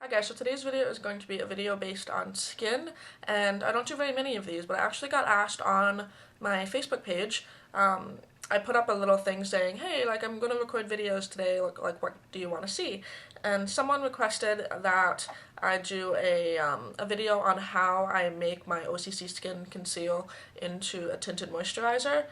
Hi guys, so today's video is going to be a video based on skin, and I don't do very many of these, but I actually got asked on my Facebook page. I put up a little thing saying, hey, like, I'm gonna record videos today, like what do you want to see? And someone requested that I do a video on how I make my OCC Skin Conceal into a tinted moisturizer.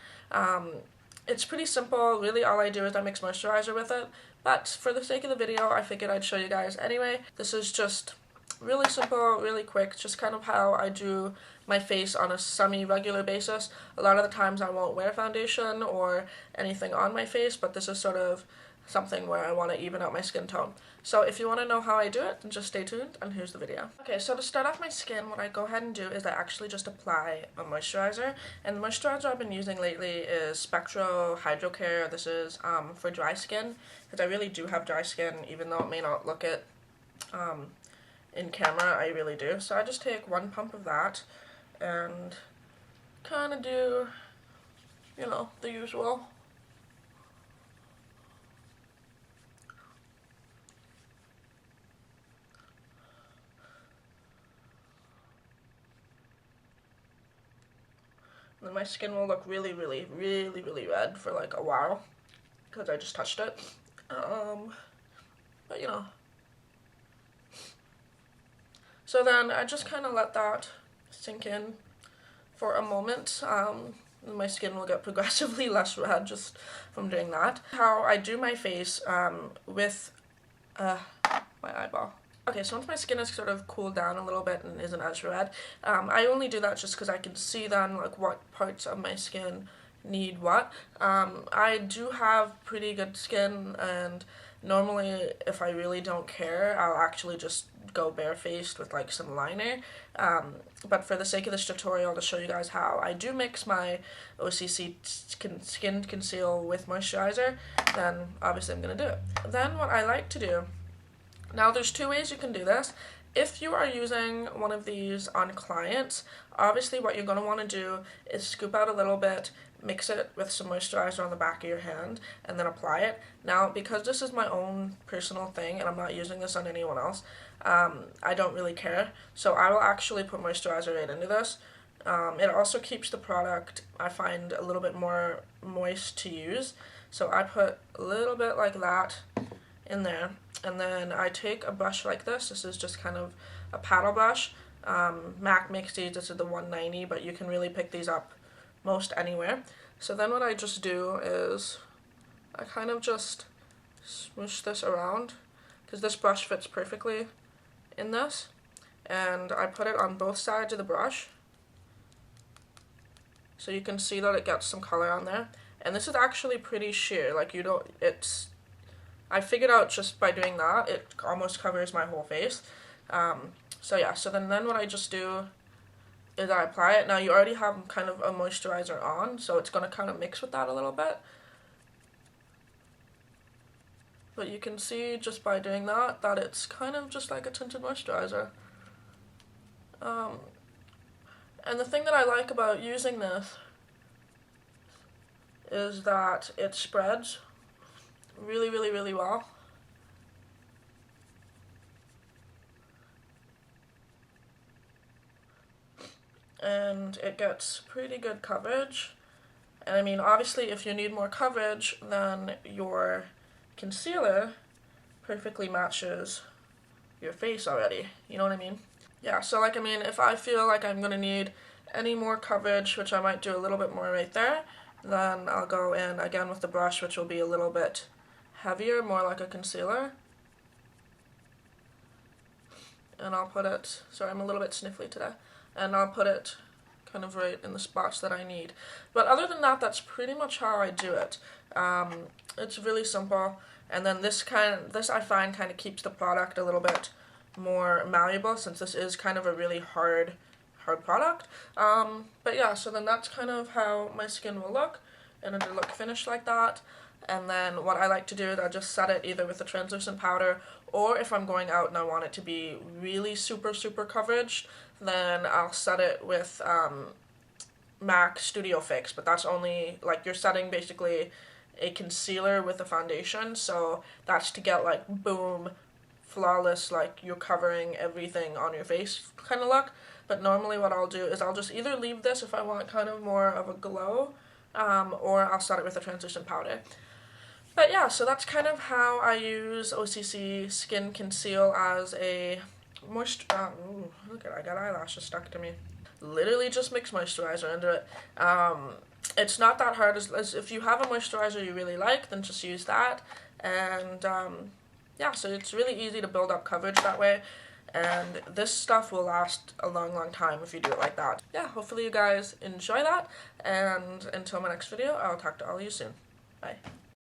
It's pretty simple. Really, all I do is I mix moisturizer with it. But for the sake of the video, I figured I'd show you guys anyway. This is just really simple, really quick, just kind of how I do my face on a semi-regular basis. A lot of the times I won't wear foundation or anything on my face, but this is sort of something where I want to even out my skin tone. So if you want to know how I do it, then just stay tuned, and here's the video. Okay, so to start off my skin, what I go ahead and do is I actually just apply a moisturizer, and the moisturizer I've been using lately is Spectro Hydro Care. This is for dry skin, because I really do have dry skin, even though it may not look it in camera, I really do. So I just take one pump of that, and kind of do, you know, the usual. And then my skin will look really red for like a while, because I just touched it. But you know. So then I just kind of let that sink in for a moment. My skin will get progressively less red just from doing that. How I do my face with my eyeball. Okay, so once my skin has sort of cooled down a little bit and isn't as red, I only do that just because I can see then like what parts of my skin need what. I do have pretty good skin, and normally if I really don't care, I'll actually just go barefaced with like some liner. But for the sake of this tutorial, to show you guys how I do mix my OCC Skin Conceal with moisturizer, then obviously I'm going to do it. Then what I like to do, now there's two ways you can do this. If you are using one of these on clients, obviously what you're going to want to do is scoop out a little bit, mix it with some moisturizer on the back of your hand, and then apply it. Now, because this is my own personal thing and I'm not using this on anyone else, I don't really care. So I will actually put moisturizer right into this. It also keeps the product, I find, a little bit more moist to use. So I put a little bit like that in there, and then I take a brush like this. This is just kind of a paddle brush. MAC makes these. This is the 190, but you can really pick these up most anywhere. So then what I just do is I kind of just smoosh this around, because this brush fits perfectly in this, and I put it on both sides of the brush, so you can see that it gets some color on there. And this is actually pretty sheer, like you don't, I figured out just by doing that, it almost covers my whole face. So yeah, so then what I just do is I apply it. Now you already have kind of a moisturizer on, so it's going to kind of mix with that a little bit. But you can see just by doing that, that it's kind of just like a tinted moisturizer. And the thing that I like about using this is that it spreads really well. And it gets pretty good coverage. And I mean, obviously if you need more coverage, then your concealer perfectly matches your face already, you know what I mean? Yeah, so like, I mean, if I feel like I'm gonna need any more coverage, which I might do a little bit more right there, then I'll go in again with the brush, which will be a little bit heavier, more like a concealer. And I'll put it, sorry, I'm a little bit sniffly today, and I'll put it kind of right in the spots that I need. But other than that, that's pretty much how I do it. It's really simple, and then this I find kind of keeps the product a little bit more malleable, since this is kind of a really hard product. But yeah, so then that's kind of how my skin will look, and it'll look finished like that. And then what I like to do is I just set it either with a translucent powder, or if I'm going out and I want it to be really super coverage, then I'll set it with MAC Studio Fix. But that's only, like, you're setting basically a concealer with a foundation, so that's to get like boom flawless, like you're covering everything on your face kind of look. But normally what I'll do is I'll just either leave this if I want kind of more of a glow, or I'll set it with a transition powder. But yeah, so that's kind of how I use OCC Skin Conceal as a look at, I got eyelashes stuck to me. Literally just mix moisturizer into it. It's not that hard, as if you have a moisturizer you really like, then just use that. And yeah, so it's really easy to build up coverage that way. And this stuff will last a long, long time if you do it like that. Yeah, hopefully you guys enjoy that. And until my next video, I'll talk to all of you soon. Bye.